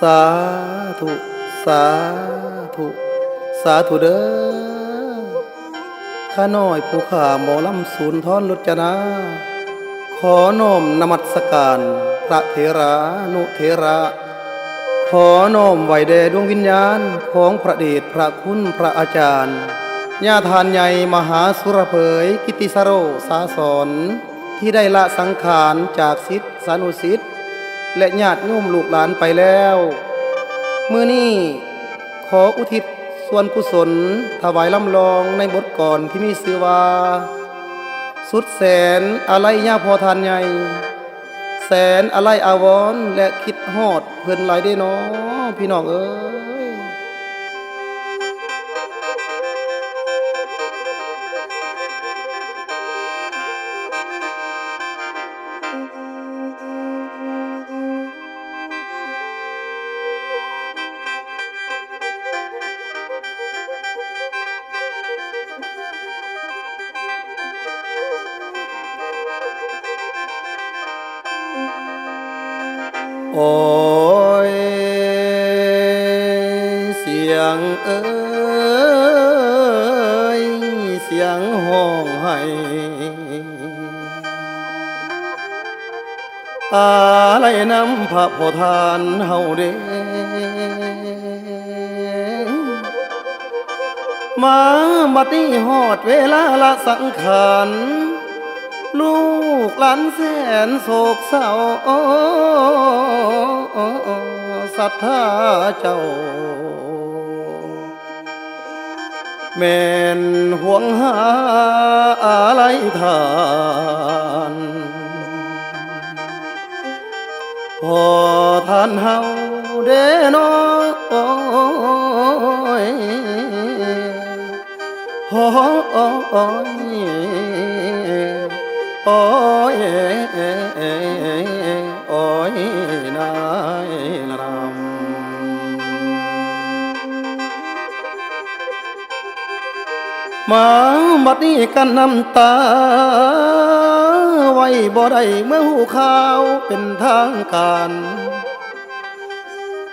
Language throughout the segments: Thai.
สาธุสาธุสาธุเด้อข้าน้อยผู้ข่าหมอลำศูนย์ทอนรจนาขอน้อมนมัสการพระเถรานุเถระขอน้อมไหวแด่ดวงวิญญาณของพระเดชพระคุณพระอาจารย์ญาทานใหญ่มหาสุรเผยกิติสโรสาสอนที่ได้ละสังขารจากศิษย์สานุศิษย์และญาติโยมลูกหลานไปแล้วมื้อนี้ขออุทิศส่วนกุศลถวายลำลองในบทก่อนที่มีชื่อว่าสุดแสนอะไรย่าพอทานใหญ่แสนอะไรอาวรณ์และคิดฮอดเพิ่นหลายได้น้อพี่น้องเอ้ยโอ้ยเสียงเอ้ยเสียงห้องให้อะไรนำพระโพธานเฮาเด้มาบัดนี้ฮอดเวลาละสังขารลูกหลานแสนโศกเศร้าศรัทธาเจ้าแม่นห่วงหาอะไรทานพอท่านเฮาเด้นอโอ้ยโอ้ยโอ้ยโอ้ยนายรำมาบัดนี้กันน้ำตาไว้บ่ได้เมื่อหูข่าวเป็นทางการ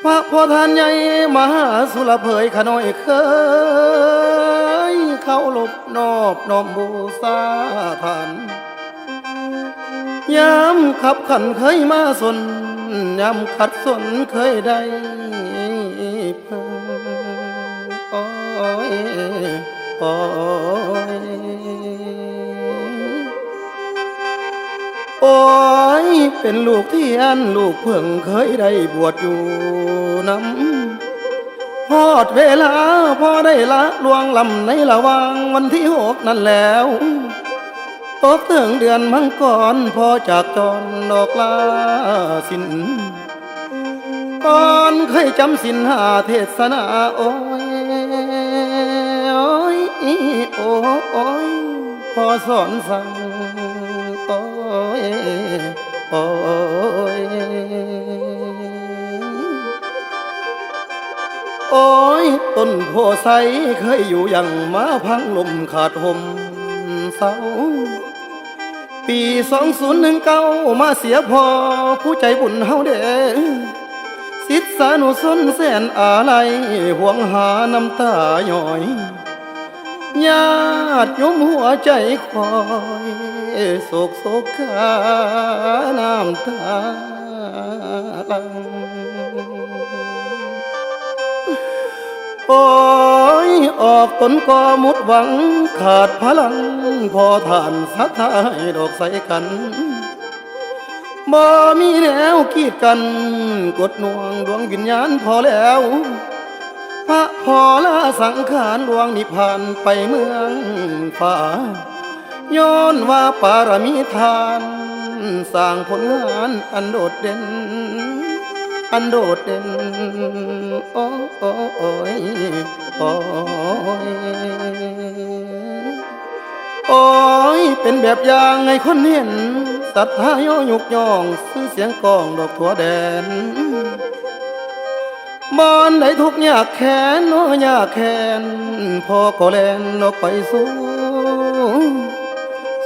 พระโพธานใหญ่มหาสุรเผยขน้อยเคยเข้าลบนอบน้อมบูชาท่านยามขับขันเคยมาสนยามขัดสนเคยได้เพิ่งโอ้ยโอ้ยโอ้ยเป็นลูกที่อันลูกเพิ่งเคยได้บวชอยู่น้ำฮอดเวลาพอได้ละลวงลำในระหว่างวันที่6นั่นแล้วตกถึงเดือนมังกรพอจากจรดอกลาสินก่อนเคยจำสินหาเทศนาโอ้ยโอ้ยโอ้ยพอสอนสั่งโอ้ยโอ้ยโอ้ยต้นโพไซเคยอยู่อย่างมาพังลมขาดห่มเศร้าปี2019มาเสียพอผู้ใจบุญเฮาเด้ศิษย์สานุชนแสนอาลัยห่วงหาน้ำตาย่อยญาติโยมหัวใจคอยโศกโศกขาน้ำตาลังโอ้ยออกตนก็มุดหวังขาดพลังพอทานสักทายดอกใสกันบ่มีแนวกีดกันกดน่วงดวงวิญญาณพอแล้วพระพอลาสังขารหลวงนิพพานไปเมืองฟ้าย้อนว่าปารมีทานสร้างผลงานอันโดดเด่นอันโดดเด่นโอ้ยโอ้ยโอ้ยเป็นแบบอย่างให้คนเห็นศรัทธาย่อยุกย่องซื้อเสียงกองดอกทั่วแดนบอนได้ทุกยากแค้นน้อยากแค้นพอก็แลนออกไปสู้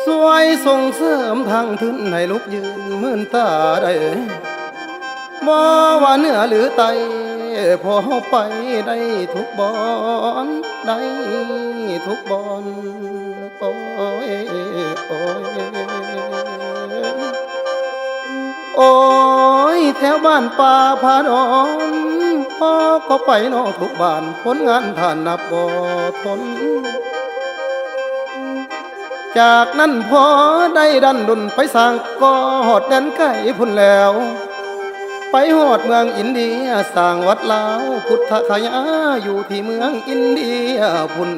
สวยส่งเสริมทางทุนให้ลุกยืนมื่นตาได้ บ่ว่าเหนือหรือไตพอไปได้ทุกบอนได้ทุกบอนโอ้ยโอ้ยโอ้ยแถวบ้านป่าพาดอนพ่อก็ไปนอทุกบ้านผลงานท่านนับบ่ทนจากนั้นพอได้ดันดุนไปสร้างก็หอดแดนไก่พุ่นแล้วไปหอดเมืองอินเดียสร้างวัดลาวพุทธคยาอยู่ที่เมืองอินเดียพุ่น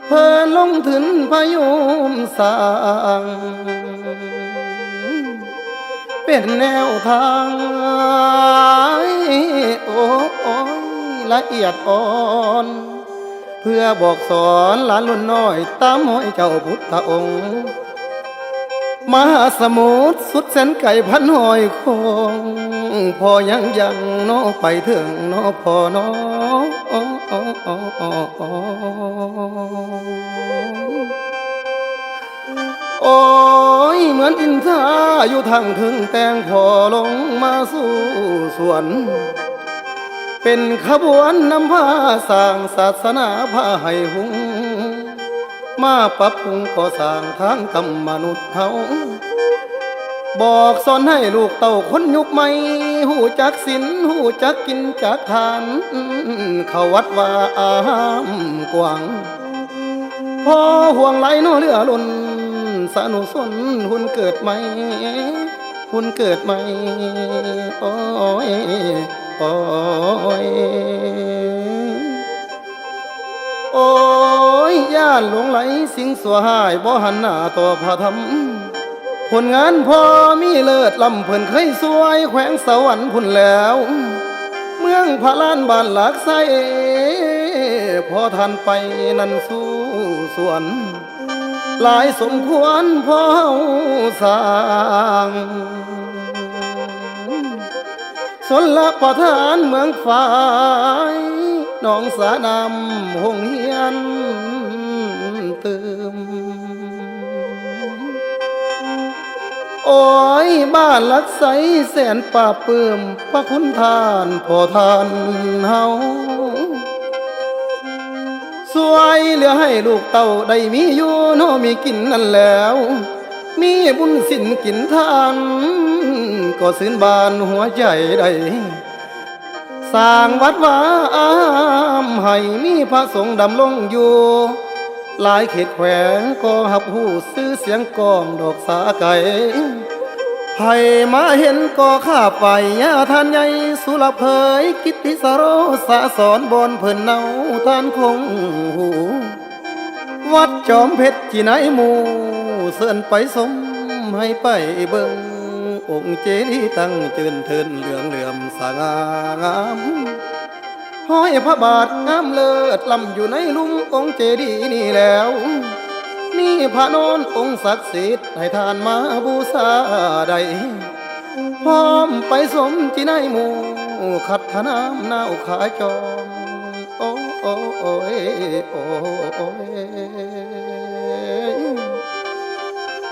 เพิ่นลงถึงพายุมสร้างเป็นแนวทางโอ้ยละเอียดอ่อนเพื่อบอกสอนหลานรุ่นน้อยตามห้อยเจ้าพุทธองค์มหาสมุทรสุดแสนไก่พันหอยคงพอยังโนไปถึงโนพอโนโอ้ยเหมือนอินทราอยู่ทางถึงแตงพอลงมาสู่สวนเป็นขบวนนำพาสร้างศาสนาพาให้หุงมาปรับปรุงก่อสร้างทางกรรมมนุษย์เฮาบอกสอนให้ลูกเต่าคนยุคใหม่หูจักศีลหูจักกินจักทานเข้าวัดว่าอามกว้างพอห่วงไหลโนเรือล้นสนุสนหุ่นเกิดใหม่หุ่นเกิดใหม่โอ้ยโอ้ยโอ้ยย่านหลงไหลสิ่งสัวหายบ่หันหน้าต่อพระธรรมผลงานพอมีเลิศลำเพิ่นเคยสวยแขวงสวรรค์พุ่นแล้วเมืองพระลานบ้านหลักไสพอทันไปนั่นสู่สวนหลายสมควรพอสร้างสนละประทานเมืองฝ่ายหนองสานำหงเฮียนเติมโอ้ยบ้านลักไสแสนป่าเปื่มพระคุณทานพ่อทานเฮาสวยเหลือให้ลูกเต่าได้มีอยู่โนมีกินนั่นแล้วมีบุญสินกินทานก็ซื่นบานหัวใจได้สร้างวัดวาอามให้มีพระสงฆ์ดำลงอยู่หลายเขตแขวงก็หับหูซื้อเสียงกองดอกสาไก่ให้มาเห็นก็ข้าไปยาทานใหญ่สุรเพยกิตติสโรสะสอนบนเพิ่นเนาทานคงหูวัดจอมเพชรที่ไหนหมู่เสื่อนไปสมให้ไปเบิ่งองค์เจดีย์ตั้งเจินเทินเหลืองเหลื่อมสง่างามห้อยพระบาทงามเลิศลำอยู่ในลุ่มองค์เจดีย์นี่แล้วมีพระนอนองค์ศักดิ์สิทธิ์ให้ทานมาบูชาได้พร้อมไปสมที่ในหมู่ขัดธนามนาวขาจอมโอ้โอ้โอ้ยโอ้โอ้ย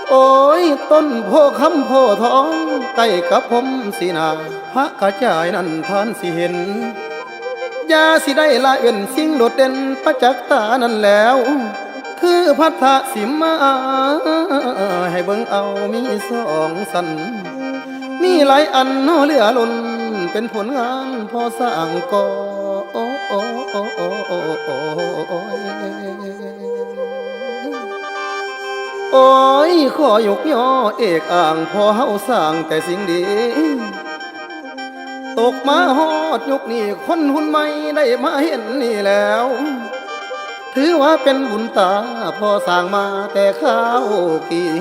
โอ้ยต้นโพคำโพทองใกล้กับผมสีนาพระกระจายนั่นท่านสิเห็นยาสิได้ละเว้นสิ่งโดดเด่นประจักษ์ตานั่นแล้วคือพัทธสิมาให้เบิ่งเอามีสองสันมีหลายอันโนเหลือล้นเป็นผลงานพอสร้างก่อโอ้โอ้โอ้โอ้โอ้โอ้โอ้ยขอยกย่อเอกอ่างพอเฮาสร้างแต่สิ่งดีตกมาฮอดยุคนี้คนหุ่นใหม่ได้มาเห็นนี่แล้วถือว่าเป็นบุญตาพอสร้างมาแต่ข้าวกี่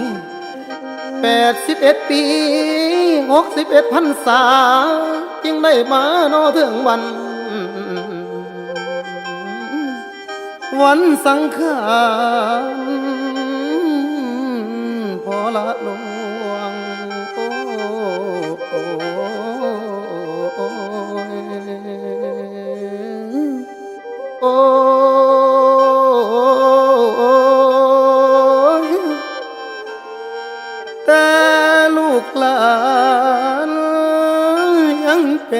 81 ปี61 พรรษาจึงได้มานอถึงวันสังขารพอละลวงโอ้โอ้โอ้แต่ลูกหลาน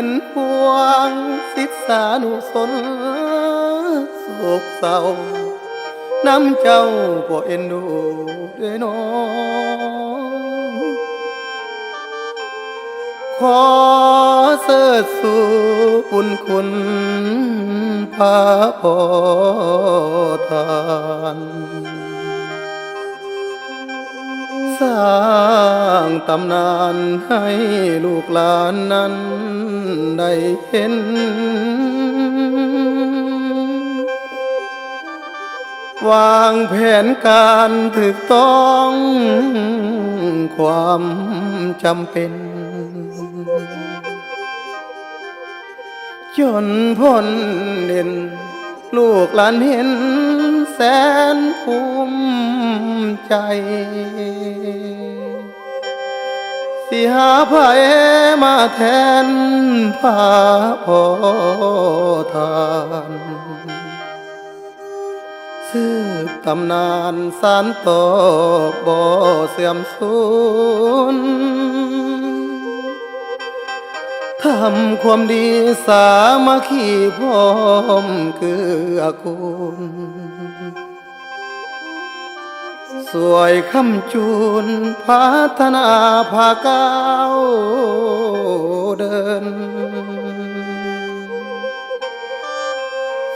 เป็นห่วงศิษานุสนโศกเศร้าน้ำเจ้าบ่เอ็นดูด้วยน้องขอเสิดสู่บุญคุณพระพอทานสร้างตำนานให้ลูกหลานนั้นได้เห็นวางแผนการถูกต้องความจำเป็นจนพ้นเด่นลูกหลานเห็นแสนภูมิใจสิหาไผมาแทนพระพอทานสืบตำนานสานต่อบ่เสื่อมสูญทำความดีสามัคคีพร้อมเกื้อกูลสวยคำจูนพัฒนาภาก้าวเดิน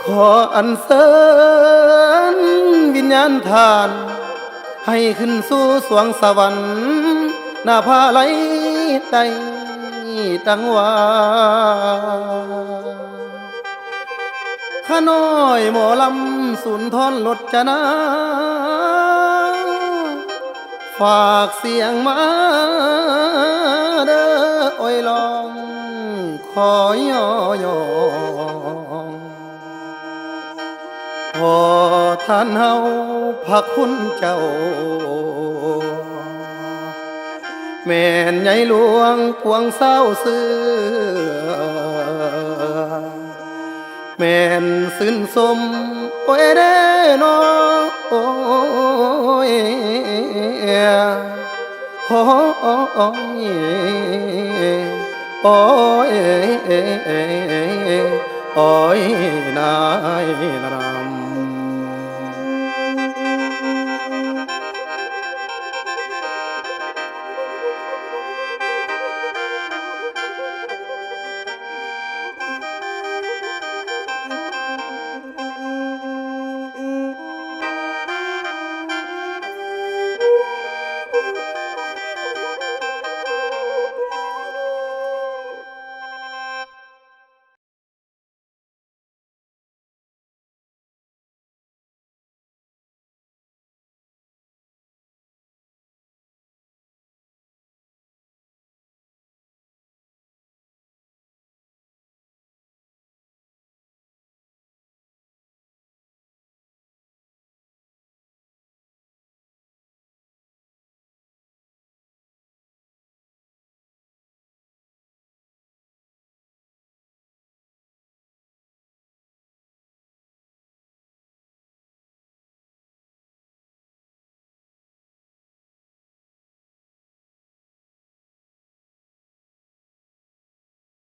ขออัญเชิญวิญญาณทานให้ขึ้นสู่สวงสวรรค์หน้าผาไหลใจดังว่าข้าน้อยหมอลำสุนทรลจนาฝากเสียงมาเด้อโอ้ยลองขอย่อยองพอท่านเฮาพระคุณเจ้าแม่นใหญ่หลวงพวงเศร้าเสือแม่นสิ้นสมโอ้ยเด้อนอโอ้ยโอ้ยโอ้ยโอ้ยนายนา